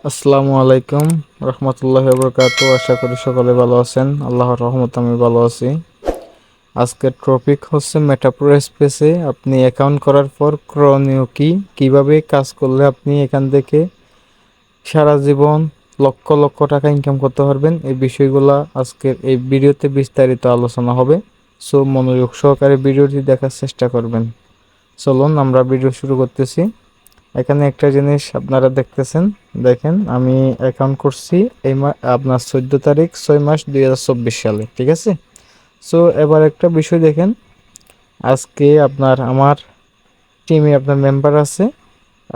আসসালামু আলাইকুম রহমতুল্লাহি ওয়া বারাকাতুহু। আশা করি সকলে ভালো আছেন। আল্লাহর রহমতে আমি ভালো আছি। আজকের টপিক হচ্ছে মেটাপ্রো স্পেসে আপনি অ্যাকাউন্ট করার পর করণীয় কি, কিভাবে কাজ করলে আপনি এখান থেকে সারা জীবন লক্ষ লক্ষ টাকা ইনকাম করতে পারবেন। এই বিষয়গুলো আজকের এই ভিডিওতে বিস্তারিত আলোচনা হবে। সো মনোযোগ সহকারে ভিডিওটি দেখার চেষ্টা করবেন। চলুন আমরা ভিডিও শুরু করতেছি। এখানে একটা জিনিস আপনারা দেখতেছেন, দেখেন আমি অ্যাকাউন্ট করছি এই আপনার 14 তারিখ 6 মাস 2024 সালে, ঠিক আছে। সো এবার একটা বিষয় দেখেন, আজকে আমার টিমে আপনার মেম্বার আছে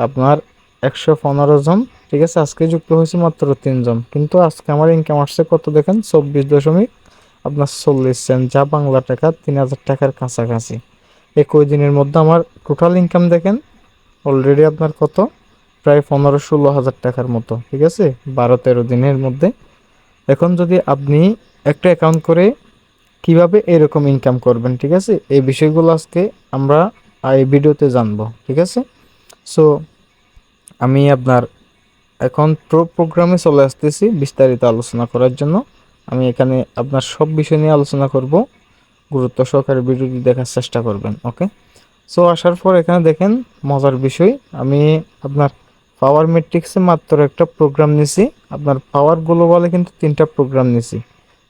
আপনার 115 জন, ঠিক আছে। আজকে যুক্ত হয়েছে মাত্র 3 জন, কিন্তু আজকে আমার ইনকাম আসছে কত দেখেন, 24.40 সেন্ট, যা বাংলা টাকা 3000 টাকার কাছাকাছি। এই কয়দিনের মধ্যে আমার টোটাল ইনকাম দেখেন অলরেডি আপনার কত, প্রায় 15-16 হাজার টাকার মতো, ঠিক আছে, 12-13 দিনের মধ্যে। এখন যদি আপনি একটা অ্যাকাউন্ট করে কিভাবে এরকম ইনকাম করবেন, ঠিক আছে, এই বিষয়গুলো আজকে আমরা এই ভিডিওতে জানবো, ঠিক আছে। সো আমি এখন প্রোগ্রামে চলে আসতেছি বিস্তারিত আলোচনা করার জন্য। আমি এখানে আপনার সব বিষয় নিয়ে আলোচনা করব, গুরুত্ব সহকারে ভিডিওটি দেখার চেষ্টা করবেন, ওকে। সো আসার পর এখানে দেখেন মজার বিষয়, আমি আপনার পাওয়ার মেট্রিক্সে মাত্র একটা প্রোগ্রাম নিছি। আপনার পাওয়ার গ্লোবালে কিন্তু 3টা প্রোগ্রাম নিছি।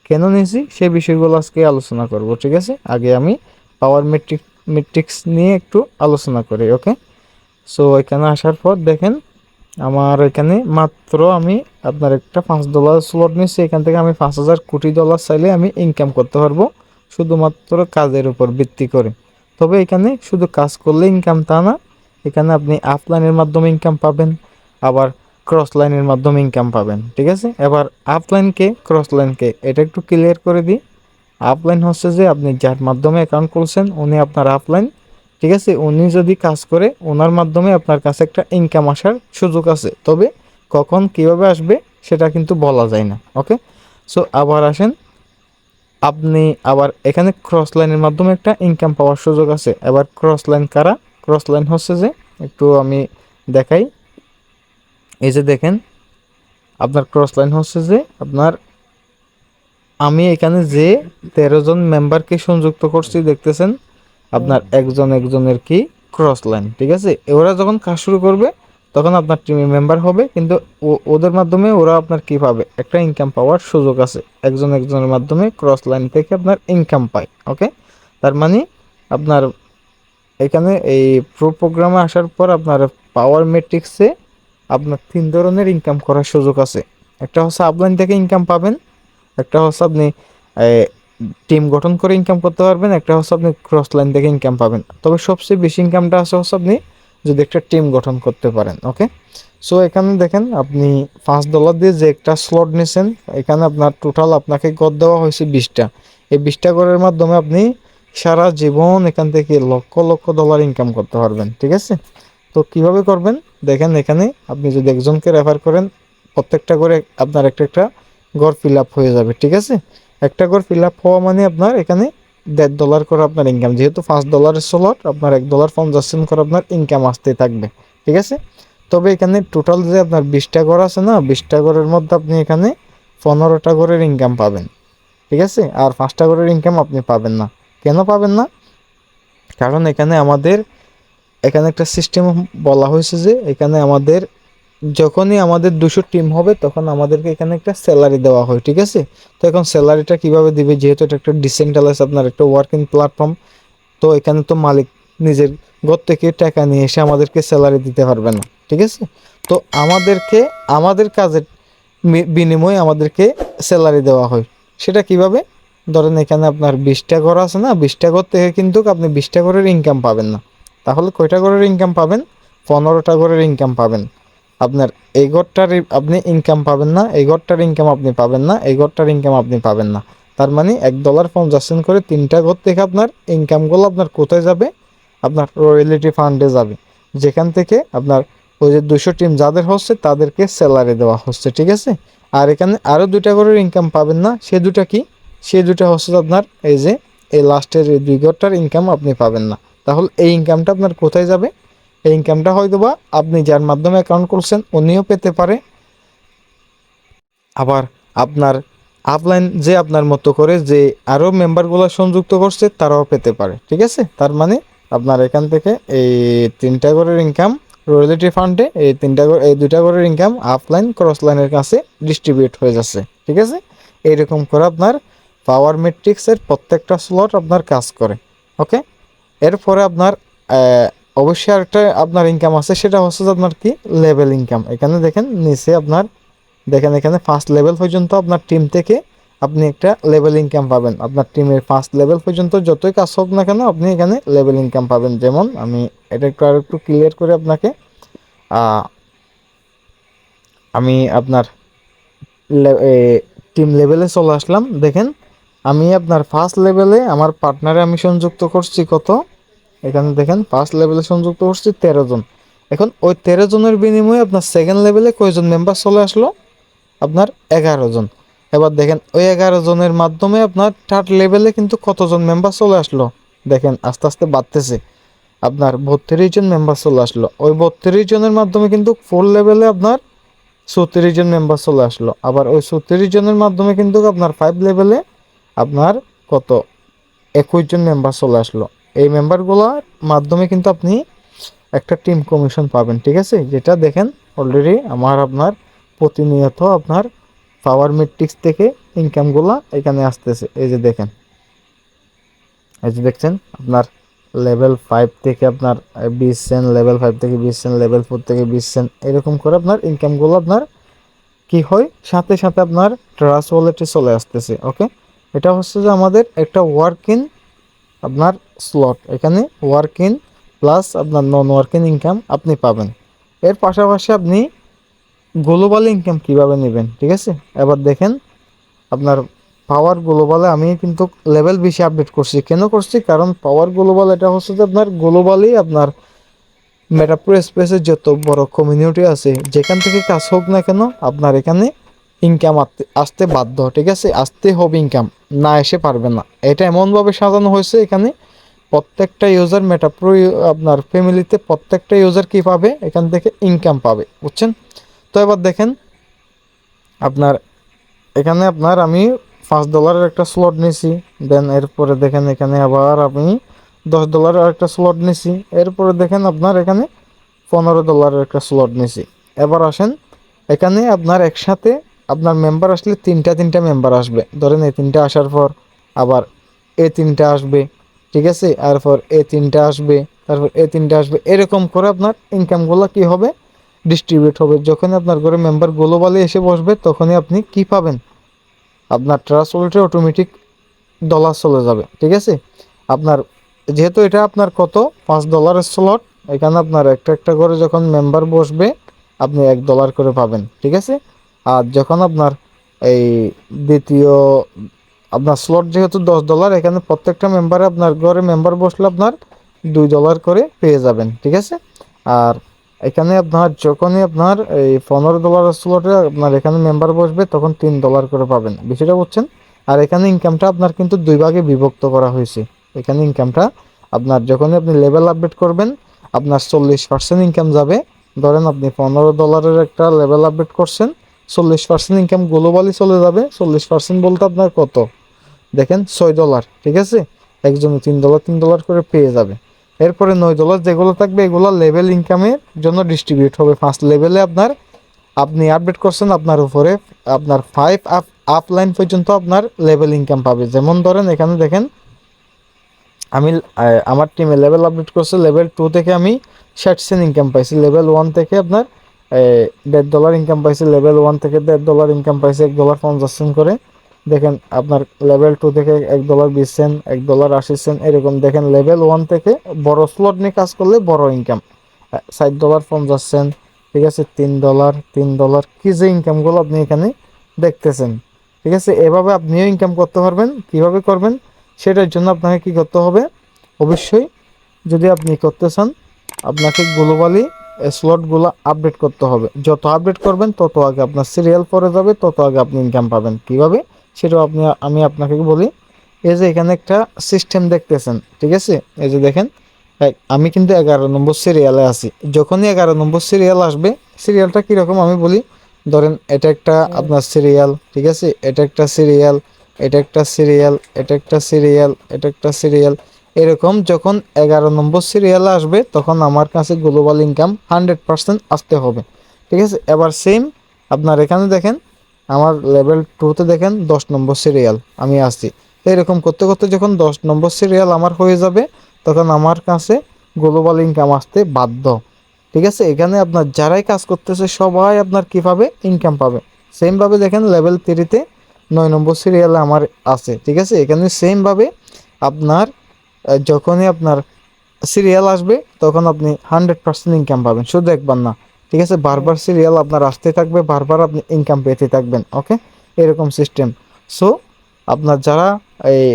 কেন নিছি সেই বিষয়গুলো আজকে আলোচনা করব, ঠিক আছে। আগে আমি পাওয়ার মেট্রিক্স নিয়ে একটু আলোচনা করি, ওকে। সো এখানে আসার পর দেখেন আমার এখানে মাত্র আমি আপনার একটা $5 স্লট নিচ্ছি। এখান থেকে আমি 5,000 কোটি ডলার চাইলে আমি ইনকাম করতে পারবো, শুধুমাত্র কাজের উপর ভিত্তি করে। তবে এখানে শুধু কাজ করলে ইনকাম তা না, এখানে আপনি আপলাইনের মাধ্যমে ইনকাম পাবেন, আবার ক্রস লাইনের মাধ্যমে ইনকাম পাবেন, ঠিক আছে। এবার আপলাইনকে ক্রস লাইনকে এটা একটু ক্লিয়ার করে দিই। আপলাইন হচ্ছে যে আপনি যার মাধ্যমে অ্যাকাউন্ট খুলছেন উনি আপনার আপলাইন, ঠিক আছে। উনি যদি কাজ করে ওনার মাধ্যমে আপনার কাছে একটা ইনকাম আসার সুযোগ আছে, তবে কখন কিভাবে আসবে সেটা কিন্তু বলা যায় না, ওকে। সো আবার আসেন, আপনি আবার এখানে ক্রস লাইনের মাধ্যমে একটা ইনকাম পাওয়ার সুযোগ আছে। এবার ক্রস লাইন কারা, ক্রস লাইন হচ্ছে যে একটু আমি দেখাই, এই যে দেখেন আপনার ক্রস লাইন হচ্ছে যে আমি এখানে যে 13 জন মেম্বারকে সংযুক্ত করছি দেখতেছেন, আপনার একজন একজনের কি ক্রস লাইন, ঠিক আছে। ওরা যখন কাজ শুরু করবে তখন আপনার টিমের মেম্বার হবে, কিন্তু ওদের মাধ্যমে ওরা আপনার কি পাবে, একটা ইনকাম পাওয়ার সুযোগ আছে। একজন একজনের মাধ্যমে ক্রস লাইন থেকে আপনার ইনকাম পায়, ওকে। তার মানে আপনার এখানে এই প্রোগ্রামে আসার পর আপনার পাওয়ার মেট্রিক্সে আপনার 3 ধরনের ইনকাম করার সুযোগ আছে। একটা হচ্ছে আপলাইন থেকে ইনকাম পাবেন, একটা হচ্ছে আপনি টিম গঠন করে ইনকাম করতে পারবেন, একটা হচ্ছে আপনি ক্রস লাইন থেকে ইনকাম পাবেন। তবে সবচেয়ে বেশি ইনকামটা আছে হচ্ছে আপনি যদি একটা টিম গঠন করতে পারেন, ওকে। সো এখানে দেখেন আপনি $5 দিয়ে যে একটা স্লট নিয়েছেন, এখানে আপনার টোটাল আপনাকে গড় দেওয়া হয়েছে 20টা। এই 20টা গড়ের মাধ্যমে আপনি সারা জীবন এখান থেকে লক্ষ লক্ষ ডলার ইনকাম করতে পারবেন, ঠিক আছে। তো কিভাবে করবেন দেখেন, এখানে আপনি যদি একজনকে রেফার করেন প্রত্যেকটা করে আপনার একটা একটা গড় ফিল আপ হয়ে যাবে, ঠিক আছে। একটা গড় ফিল আপ হওয়া মানে আপনার এখানে $1.5 করে আপনার ইনকাম, যেহেতু $5 স্লট আপনার $1.50 করে আপনার ইনকাম আসতেই থাকবে, ঠিক আছে। তবে এখানে টোটাল যে আপনার 20টা গড় আছে না, 20টা গড়ের মধ্যে আপনি এখানে 15টা গড়ের ইনকাম পাবেন, ঠিক আছে। আর 5টা গড়ের ইনকাম আপনি পাবেন না। কেন পাবেন না, কারণ এখানে একটা সিস্টেম বলা হয়েছে যে এখানে যখনই আমাদের 200 টিম হবে তখন আমাদেরকে এখানে একটা স্যালারি দেওয়া হয়, ঠিক আছে। তো এখন স্যালারিটা কিভাবে দিবে, যেহেতু এটা একটা ডিসেন্ট্রালাইজ আপনার একটা ওয়ার্কিং প্ল্যাটফর্ম, তো এখানে তো মালিক নিজের ঘর থেকে টাকা নিয়ে এসে আমাদেরকে স্যালারি দিতে পারবে না, ঠিক আছে। তো আমাদের কাজের বিনিময়ে আমাদেরকে স্যালারি দেওয়া হয়। সেটা কিভাবে, ধরেন এখানে আপনার 20টা ঘর আছে না, 20টা ঘর থেকে কিন্তু আপনি 20টা ঘরের ইনকাম পাবেন না। তাহলে কয়টা ঘরের ইনকাম পাবেন, 15টা ঘরের ইনকাম পাবেন। আপনার এই ঘরটার আপনি ইনকাম পাবেন না, এই ঘরটার ইনকাম আপনি পাবেন না, এই ঘরটার ইনকাম আপনি পাবেন না। তার মানে $1.50 করে 3টা ঘর থেকে আপনার ইনকামগুলো আপনার কোথায় যাবে, আপনার রয়্যালিটি ফান্ডে যাবে, যেখান থেকে আপনার ওই যে 200 টিম যাদের হচ্ছে তাদেরকে স্যালারি দেওয়া হচ্ছে, ঠিক আছে। আর এখানে আরও 2টা ঘরের ইনকাম পাবেন না, সে দুটা কি, সে দুটা হচ্ছে আপনার এই যে এই লাস্টের এই 2 ঘরটার ইনকাম আপনি পাবেন না। তাহলে এই ইনকামটা আপনার কোথায় যাবে, এই ইনকামটা হয়তো বা আপনি যার মাধ্যমে অ্যাকাউন্ট করছেন উনিও পেতে পারে, আবার আপনার আপলাইন যে আপনার মতো করে যে আরও মেম্বারগুলো সংযুক্ত করছে তারাও পেতে পারে, ঠিক আছে। তার মানে আপনার এখান থেকে এই 3টা করের ইনকাম রয়্যালটি ফান্ডে, এই 2টা করের ইনকাম আপলাইন ক্রস লাইনের কাছে ডিস্ট্রিবিউট হয়ে যাচ্ছে, ঠিক আছে। এইরকম করে আপনার পাওয়ার ম্যাট্রিক্সের প্রত্যেকটা স্লট আপনার কাজ করে। ওকে, এরপরে আপনার অবশ্যই আরেকটা আপনার ইনকাম আছে, সেটা হচ্ছে যে আপনার কি লেভেল ইনকাম। এখানে দেখেন নিচে আপনার দেখেন এখানে ফার্স্ট লেভেল পর্যন্ত আপনার টিম থেকে আপনি একটা লেভেল ইনকাম পাবেন। আপনার টিমের ফার্স্ট লেভেল পর্যন্ত যতই কাজ হোক না কেন আপনি এখানে লেভেল ইনকাম পাবেন। যেমন আমি এটা আরেকটু ক্লিয়ার করে আপনাকে আমি আপনার টিম লেভেলে চলে আসলাম। দেখেন আমি আপনার ফার্স্ট লেভেলে আমার পার্টনারে আমি সংযুক্ত করছি কত, এখানে দেখেন ফার্স্ট লেভেলে সংযুক্ত করছি 13 জন। এখন ওই 13 জনের বিনিময়ে আপনার সেকেন্ড লেভেলে কয়জন মেম্বার চলে আসলো, আপনার 11 জন। এবার দেখেন ওই 11 জনের মাধ্যমে আপনার থার্ড লেভেলে কিন্তু কতজন মেম্বার চলে আসলো, দেখেন আস্তে আস্তে বাড়তেছে। আপনার 32 জন মেম্বার চলে আসলো। ওই 32 জনের মাধ্যমে কিন্তু ফোর লেভেলে আপনার 34 জন মেম্বার চলে আসলো। আবার ওই 34 জনের মাধ্যমে কিন্তু আপনার 5 লেভেলে আপনার কত 21 জন মেম্বার চলে আসলো। এই মেম্বারগুলোর মাধ্যমে কিন্তু আপনি একটা টিম কমিশন পাবেন, ঠিক আছে। যেটা দেখেন অলরেডি আমার আপনার প্রতিনিয়ত আপনার পাওয়ার ম্যাট্রিক্স থেকে ইনকামগুলো এখানে আসতেছে। এই যে দেখেন, এই যে দেখছেন আপনার লেভেল 5 থেকে আপনার 20 সেন্ট, লেভেল 5 থেকে 20 সেন্ট, লেভেল 4 থেকে 20 সেন্ট, এরকম করে আপনার ইনকামগুলো আপনার কি হয় সাথে সাথে আপনার ট্রাস্ট ওয়ালেটে চলে আসতেছে। ওকে, এটা হচ্ছে যে আমাদের একটা ওয়ার্কিং আপনার স্লট। এখানে ওয়ার্কিং প্লাস আপনার নন ওয়ার্কিং ইনকাম আপনি পাবেন। এর পাশাপাশি আপনি গ্লোবাল ইনকাম কিভাবে নেবেন, ঠিক আছে। এবার দেখেন আপনার পাওয়ার গ্লোবালে আমি কিন্তু লেভেল বেশি আপডেট করছি। কেন করছি, কারণ পাওয়ার গ্লোবাল এটা হচ্ছে যে আপনার গ্লোবালি আপনার মেটাপ্রো স্পেসের যত বড় কমিউনিটি আছে যেখান থেকে কাজ হোক না কেন আপনার এখানে ইনকাম আসতে বাধ্য, ঠিক আছে। আসতে হবে ইনকাম, না এসে পারবে না। এটা এমনভাবে সাজানো হয়েছে এখানে প্রত্যেকটা ইউজার মেটাপ্রো আপনার ফ্যামিলিতে প্রত্যেকটা ইউজার কি পাবে, এখান থেকে ইনকাম পাবে, বুঝছেন। তো এবার দেখেন আপনার এখানে আপনার আমি $5 একটা স্লট নিছি। দেন এরপরে দেখেন এখানে আবার আমি $10 একটা স্লট নিছি। এরপরে দেখেন আপনার এখানে $15 একটা স্লট নিছি। এবার আসেন এখানে আপনার একসাথে আপনার মেম্বার আসলে তিনটা মেম্বার আসবে। ধরেন এই 3টা আসার পর আবার এ 3টা আসবে, ঠিক আছে। এরপর এ 3টা আসবে, তারপর এ 3টা আসবে, এরকম করে আপনার ইনকামগুলো কি হবে ডিস্ট্রিবিউট হবে। যখন আপনার ঘরে মেম্বার গ্লোবালি এসে বসবে তখনই আপনি কি পাবেন, আপনার ট্রাস্ট ওয়ালেটে অটোমেটিক ডলার চলে যাবে, ঠিক আছে। আপনার যেহেতু এটা আপনার কত $5 স্লট, এখানে আপনার একটা একটা করে যখন মেম্বার বসবে আপনি $1 করে পাবেন, ঠিক আছে। আর যখন আপনার এই দ্বিতীয় আপনার স্লট যেহেতু $10, এখানে প্রত্যেকটা মেম্বারে আপনার ঘরে মেম্বার বসলে আপনার $2 করে পেয়ে যাবেন, ঠিক আছে। আর এখানে আপনার যখনই আপনার এই $15 স্লটে আপনার এখানে মেম্বার বসবে তখন $3 করে পাবেন, বিষয়টা বুঝছেন। আর এখানে ইনকামটা আপনার কিন্তু 2 ভাগে বিভক্ত করা হয়েছে। এখানে ইনকামটা আপনার যখনই আপনি লেভেল আপডেট করবেন আপনার 40% ইনকাম যাবে। ধরেন আপনি $15 একটা লেভেল আপডেট করছেন, 40% ইনকাম গ্লোবালি চলে যাবে। 40% বলতে আপনার কত, দেখেন $6, ঠিক আছে। একজনে $3 করে পেয়ে যাবে। এরপরে $9 যেগুলো থাকবে এগুলো লেভেল ইনকামের জন্য ডিস্ট্রিবিউট হবে। ফার্স্ট লেভেলে আপনার আপনি আপডেট করছেন আপনার উপরে আপনার 5 আপ লাইন পর্যন্ত আপনার লেভেল ইনকাম পাবে। যেমন ধরেন এখানে দেখেন আমি আমার টিমে লেভেল আপডেট করছে লেভেল 2 থেকে আমি 60 সেন্ট ইনকাম পাইছি। লেভেল 1 থেকে আপনার $1.5 ইনকাম পাইছি। লেভেল 1 থেকে $1.5 ইনকাম পাইছি, $1.50 করে। দেখেন আপনার লেভেল 2 থেকে $1.20 সেন্ট, $1.80 এরকম। দেখেন লেভেল 1 থেকে বড় স্লট নিয়ে কাজ করলে বড় ইনকাম $60.50, ঠিক আছে। $3 কি যে ইনকামগুলো আপনি এখানে দেখতেছেন, ঠিক আছে। এভাবে আপনিও ইনকাম করতে পারবেন। কিভাবে করবেন সেটার জন্য আপনাকে কি করতে হবে, অবশ্যই যদি আপনি করতে চান আপনাকে গ্লোবালি স্লটগুলো আপডেট করতে হবে। যত আপডেট করবেন তত আগে আপনার সিরিয়াল পরে যাবে, তত আগে আপনি ইনকাম পাবেন। কিভাবে সেটাও আমি আপনাকে বলি। এই যে এখানে একটা সিস্টেম দেখতেছেন, ঠিক আছে। এই যে দেখেন আমি কিন্তু 11 নম্বর সিরিয়ালে আছি। যখনই 11 নম্বর সিরিয়াল আসবে, সিরিয়ালটা কীরকম আমি বলি। ধরেন এটা একটা আপনার সিরিয়াল, ঠিক আছে, এটা একটা সিরিয়াল, এটা একটা সিরিয়াল, এটা একটা সিরিয়াল, এটা একটা সিরিয়াল, এরকম যখন 11 নম্বর সিরিয়ালে আসবে তখন আমার কাছে গ্লোবাল ইনকাম 100% আসতে হবে, ঠিক আছে। এবার সেম আপনার এখানে দেখেন আমার লেভেল 2তে দেখেন 10 নম্বর সিরিয়াল আমি আসছি। তো এরকম করতে করতে যখন 10 নম্বর সিরিয়াল আমার হয়ে যাবে তখন আমার কাছে গ্লোবাল ইনকাম আসতে বাধ্য, ঠিক আছে। এখানে আপনার যারাই কাজ করতেছে সবাই আপনার কি পাবে, ইনকাম পাবে। সেমভাবে দেখেন লেভেল 3তে 9 নম্বর সিরিয়ালে আমার আছে, ঠিক আছে। এখানে সেমভাবে আপনার যখনই আপনার সিরিয়াল আসবে তখন আপনি 100% ইনকাম পাবেন, শুধু একবার না, ঠিক আছে। বারবার সিরিয়াল আপনার আসতে থাকবে, বারবার আপনি ইনকাম পেতে থাকবেন, ওকে, এরকম সিস্টেম। সো আপনার যারা এই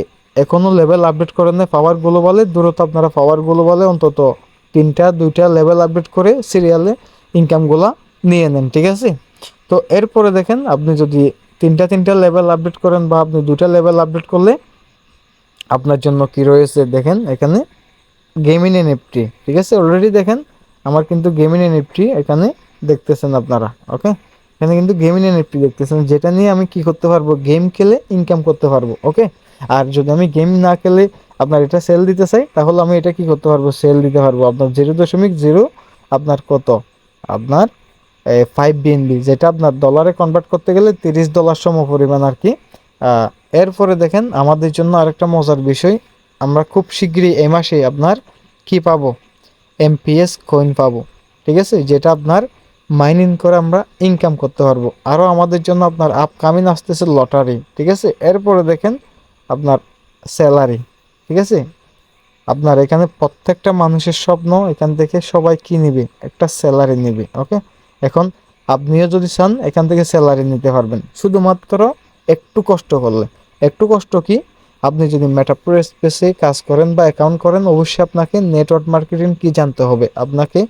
এখনো লেভেল আপডেট করেন না পাওয়ার গ্লোবালে, দ্রুত আপনারা পাওয়ার গ্লোবালে অন্তত 2টা লেভেল আপডেট করে সিরিয়ালে ইনকামগুলা নিয়ে নেন, ঠিক আছে। তো এরপরে দেখেন আপনি যদি 3টা লেভেল আপডেট করেন বা আপনি 2টা লেভেল আপডেট করলে আপনার জন্য কি রয়েছে দেখেন এখানে গেমিং এনএফটি, ঠিক আছে। অলরেডি দেখেন আমার কিন্তু গেমিং এনএফটি এখানে দেখতেছেন আপনারা, ওকে। এখানে কিন্তু গেমিং এনএফটি দেখতেছেন, যেটা নিয়ে আমি কি করতে পারবো, গেম খেলে ইনকাম করতে পারবো, ওকে। আর যদি আমি গেম না খেলে আপনার এটা সেল দিতে চাই তাহলে আমি এটা কি করতে পারবো, সেল দিতে পারবো আপনার 0.0 আপনার কত, আপনার 5 BNB, যেটা আপনার ডলারে কনভার্ট করতে গেলে $30 সম পরিমাণ আর কি। এরপরে দেখেন আমাদের জন্য আরেকটা মজার বিষয়, আমরা খুব শীঘ্রই এই মাসে আপনার কি পাবো, এমপিএস কয়েন পাবো, ঠিক আছে, যেটা আপনার মাইনিং করে আমরা ইনকাম করতে পারবো। আরও আমাদের জন্য আপনার আপকামিং আসতেছে লটারি, ঠিক আছে। এরপরে দেখেন আপনার স্যালারি, ঠিক আছে। আপনার এখানে প্রত্যেকটা মানুষের স্বপ্ন এখান থেকে সবাই কি নিবে, একটা স্যালারি নিবে, ওকে। এখন আপনিও যদি চান এখান থেকে স্যালারি নিতে পারবেন শুধুমাত্র একটু কষ্ট করলে। একটু কষ্ট কি, আপনি যদি মেটাপ্রো স্পেসে কাজ করেন বা অ্যাকাউন্ট করেন অবশ্যই আপনাকে নেটওয়ার্ক মার্কেটিং কি জানতে হবে, আপনাকে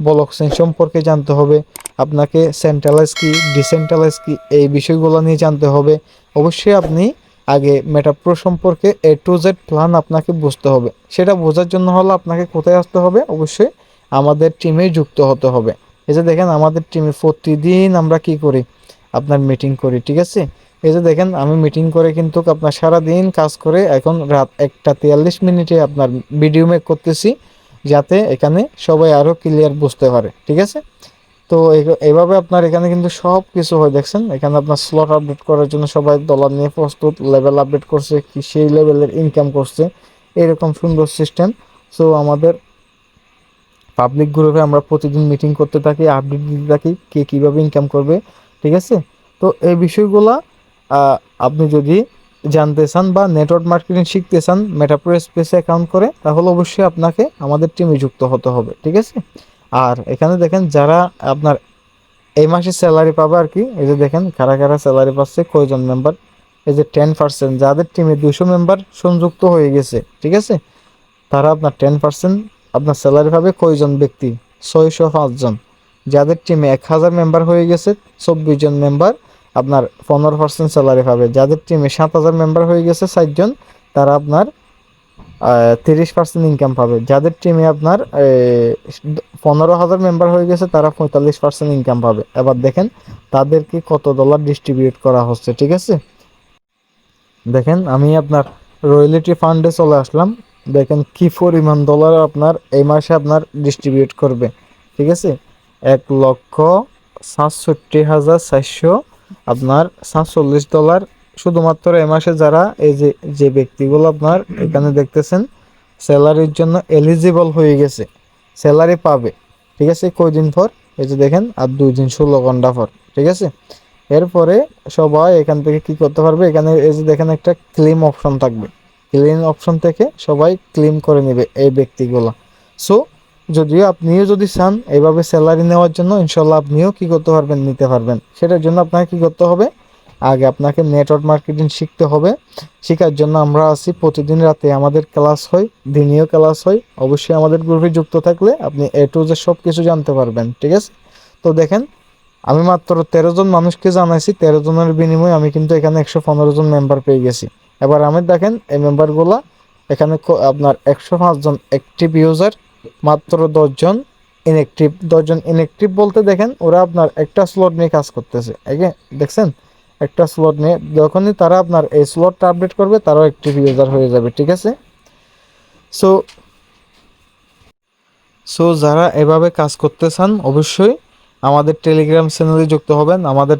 ব্লকচেইন সম্পর্কে জানতে হবে, আপনাকে সেন্ট্রালাইজ কি ডিসেন্ট্রালাইজ কি এই বিষয়গুলো নিয়ে জানতে হবে। অবশ্যই আপনি আগে মেটাপ্রো সম্পর্কে A to Z প্ল্যান আপনাকে বুঝতে হবে। সেটা বোঝার জন্য হলো আপনাকে কোথায় আসতে হবে, অবশ্যই আমাদের টিমে যুক্ত হতে হবে। এই যে দেখেন আমাদের টিমে প্রতিদিন আমরা কি করি, আপনার মিটিং করি, ঠিক আছে। এই যে দেখেন আমি মিটিং করে কিন্তু আপনার সারাদিন কাজ করে এখন রাত 1:43 আপনার ভিডিও মেক করতেছি, যাতে এখানে সবাই আরও ক্লিয়ার বুঝতে পারে, ঠিক আছে। তো এইভাবে আপনার এখানে কিন্তু সব কিছু হয় দেখছেন, এখানে আপনার স্লট আপডেট করার জন্য সবাই ডলার নিয়ে প্রস্তুত, লেভেল আপডেট করছে কি সেই লেভেলের ইনকাম করছে, এরকম সুন্দর সিস্টেম। সো আমাদের পাবলিক গ্রুপে আমরা প্রতিদিন মিটিং করতে থাকি, আপডেট দিতে থাকি কে কীভাবে ইনকাম করবে, ঠিক আছে। তো এই বিষয়গুলা আপনি যদি জানতে চান বা নেটওয়ার্ক মার্কেটিং শিখতে চান মেটাপ্রো স্পেসে অ্যাকাউন্ট করে, তাহলে অবশ্যই আপনাকে আমাদের টিমে যুক্ত হতে হবে, ঠিক আছে। আর এখানে দেখেন যারা আপনার এই মাসে স্যালারি পাবে আর কি, এই যে দেখেন কারা কারা স্যালারি পাচ্ছে, কয়জন মেম্বার, এই যে 10%, যাদের টিমে 200 মেম্বার সংযুক্ত হয়ে গেছে, ঠিক আছে, তারা আপনার 10% আপনার স্যালারি পাবে। কয়জন ব্যক্তি, 605 জন। যাদের টিমে 1000 মেম্বার হয়ে গেছে 24 জন মেম্বার আপনার 15% স্যালারি পাবে। যাদের টিমে 7000 মেম্বার হয়ে গেছে 60 জন, তারা আপনার 30% ইনকাম পাবে। যাদের টিমে আপনার 15,000 মেম্বার হয়ে গেছে তারা 45% ইনকাম পাবে। এবার দেখেন তাদেরকে কত ডলার ডিস্ট্রিবিউট করা হচ্ছে, ঠিক আছে। দেখেন আমি আপনার রয়্যালিটি ফান্ডে চলে আসলাম, দেখেন কি পরিমাণ ডলার আপনার এই মাসে আপনার ডিস্ট্রিবিউট করবে, ঠিক আছে। 1,67,400 আপনার $47 শুধুমাত্র এ মাসে যারা এই যে যে ব্যক্তিগুলো আপনার এখানে দেখতেছেন স্যালারির জন্য এলিজিবল হয়ে গেছে, স্যালারি পাবে, ঠিক আছে। কয়দিন পর, এই যে দেখেন আর 2 দিন 16 ঘন্টা পর, ঠিক আছে। এরপরে সবাই এখান থেকে কি করতে পারবে, এখানে এই যে দেখেন একটা ক্লেম অপশন থাকবে, ক্লেম অপশন থেকে সবাই ক্লেম করে নেবে এই ব্যক্তিগুলো। সো যদিও আপনিও যদি চান এইভাবে স্যালারি নেওয়ার জন্য ইনশাল্লাহ আপনিও কি করতে পারবেন, নিতে পারবেন। সেটার জন্য আপনাকে কি করতে হবে, আগে আপনাকে নেটওয়ার্ক মার্কেটিং শিখতে হবে। শেখার জন্য আমরা আছি প্রতিদিন রাতে আমাদের ক্লাস হয়, দিনেও ক্লাস হয়। অবশ্যই আমাদের গ্রুপে যুক্ত থাকলে আপনি A to Z সব কিছু জানতে পারবেন, ঠিক আছে। তো দেখেন আমি মাত্র 13 জন মানুষকে জানাইছি, 13 জনের বিনিময়ে আমি কিন্তু এখানে 115 জন মেম্বার পেয়ে গেছি। এবার আমি দেখেন এই মেম্বারগুলা এখানে আপনার 105 জন অ্যাক্টিভ ইউজার, মাত্র 10 জন ইনঅ্যাক্টিভ, 10জন ইনঅ্যাক্টিভ বলতে দেখেন ওরা আপনার একটা স্লট নিয়ে কাজ করতেছে, দেখছেন একটা স্লট নিয়ে, যখনই তারা আপনার এই স্লটটা আপডেট করবে তারাও অ্যাক্টিভ ইউজার হয়ে যাবে, ঠিক আছে। সো সো যারা এভাবে কাজ করতে চান অবশ্যই আমাদের টেলিগ্রাম চ্যানেলে যুক্ত হবেন। আমাদের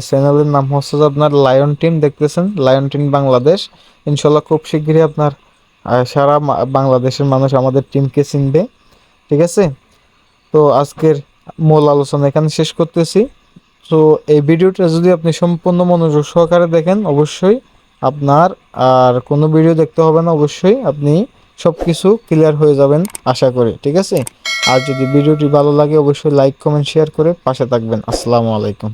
চ্যানেলের নাম হচ্ছে যে আপনার লায়ন টিম, দেখতেছেন লায়ন টিম বাংলাদেশ। ইনশাল্লাহ খুব শিগগিরই আপনার সারা বাংলাদেশের মানুষ আমাদের টিমকে চিনবে, ঠিক আছে। তো আজকের মূল আলোচনা এখানে শেষ করতেছি। তো এই ভিডিওটা যদি আপনি সম্পূর্ণ মনোযোগ সহকারে দেখেন অবশ্যই আপনার আর কোনো ভিডিও দেখতে হবে না, অবশ্যই আপনি সব কিছু ক্লিয়ার হয়ে যাবেন আশা করি, ঠিক আছে। আর যদি ভিডিওটি ভালো লাগে অবশ্যই লাইক কমেন্ট শেয়ার করে পাশে থাকবেন। আসসালামু আলাইকুম।